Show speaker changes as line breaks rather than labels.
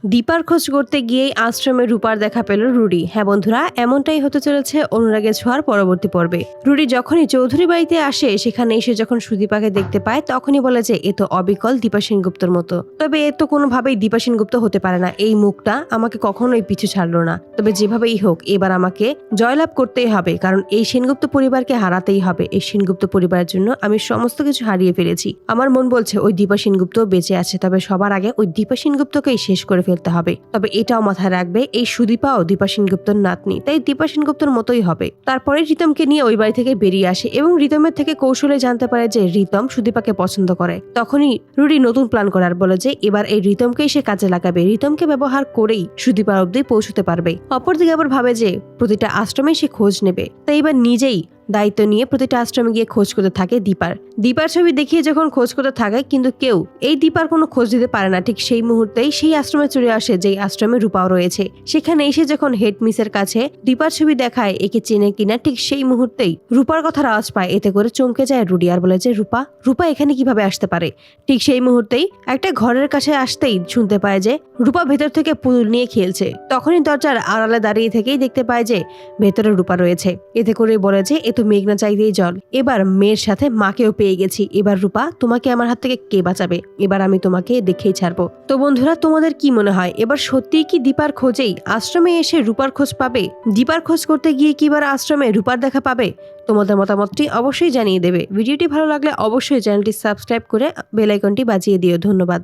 দীপার খোঁজ করতে গিয়েই আশ্রমে রূপার দেখা পেল রুডি। হ্যাঁ বন্ধুরা, এমনটাই হতে চলেছে অনুরাগের ছোঁয়ার পরবর্তী পর্বে। রুডি যখনই চৌধুরী বাড়িতে আসে, সেখানে এসে যখন সুদীপাকে দেখতে পায়, তখনই বলে যে এ তো অবিকল দীপা সেনগুপ্তর মতো। তবে এ তো কোনোভাবেই দীপা সেনগুপ্ত হতে পারে না। এই মুখটা আমাকে কখনোই পিছু ছাড়লো না। তবে যেভাবেই হোক, এবার আমাকে জয়লাভ করতেই হবে, কারণ এই সেনগুপ্ত পরিবারকে হারাতেই হবে। এই সেনগুপ্ত পরিবারের জন্য আমি সমস্ত কিছু হারিয়ে ফেলেছি। আমার মন বলছে ওই দীপা সেনগুপ্ত বেঁচে আছে, তবে সবার আগে ওই দীপা সেনগুপ্তকেই শেষ করে ফেলতে হবে। তবে এটাও মাথায় রাখবে, এই সুদীপাও দীপা সেনগুপ্তর নাতনি, তাই দীপা সেনগুপ্তর মতোই হবে। তারপরে রিতমকে নিয়ে ওই বাড়ি থেকে বেরিয়ে আসে এবং রিতমের থেকে কৌশলে জানতে পারে যে রিতম সুদীপাকে পছন্দ করে। তখনই রুডি নতুন প্ল্যান করার বলে যে এবার এই রিতমকেই সে কাজে লাগাবে, রিতমকে ব্যবহার করেই সুদীপার অব্দি পৌঁছতে পারবে। অপরদিকে আবার ভাবে যে প্রতিটা আশ্রমে সে খোঁজ নেবে, তাই এবার নিজেই দায়িত্ব নিয়ে প্রতিটা আশ্রমে গিয়ে খোঁজ করতে থাকে দীপার ছবি দেখিয়ে যখন খোঁজ করতে থাকে, কিন্তু কেউ এই দীপার কোনো খোঁজ দিতে পারে না। ঠিক সেই মুহূর্তেই সেই আশ্রমে চলে আসে যেই আশ্রমে রূপাও রয়েছে। সেখানে এসে যখন হেড মিসের কাছে দীপার ছবি দেখায় একে চেনে কিনা, ঠিক সেই মুহূর্তেই রূপার কথার আওয়াজ পায়। এতে করে চমকে যায় রুডি আর বলে যে রূপা এখানে কিভাবে আসতে পারে। ঠিক সেই মুহূর্তেই একটা ঘরের কাছে আসতেই শুনতে পায় যে রূপা ভেতর থেকে পুতুল নিয়ে খেলছে। তখনই দরজার আড়ালে দাঁড়িয়ে থেকেই দেখতে পায় যে ভেতরে রূপা রয়েছে। এতে করে বলে যে এ তো মেঘনা চাইতেই জল, এবার মেয়ের সাথে মাকেও পেয়ে গেছি। এবার রূপা, তোমাকে আমার হাত থেকে কে বাঁচাবে? এবার আমি তোমাকে দেখেই ছাড়বো। তো বন্ধুরা, তোমাদের কি মনে হয়, এবার সত্যিই কি দীপার খোঁজেই আশ্রমে এসে রূপার খোঁজ পাবে? দীপার খোঁজ করতে গিয়ে কি এবার আশ্রমে রূপার দেখা পাবে? তোমাদের মতামতটি অবশ্যই জানিয়ে দেবে। ভিডিওটি ভালো লাগলে অবশ্যই চ্যানেলটি সাবস্ক্রাইব করে বেল আইকনটি বাজিয়ে দিও। ধন্যবাদ।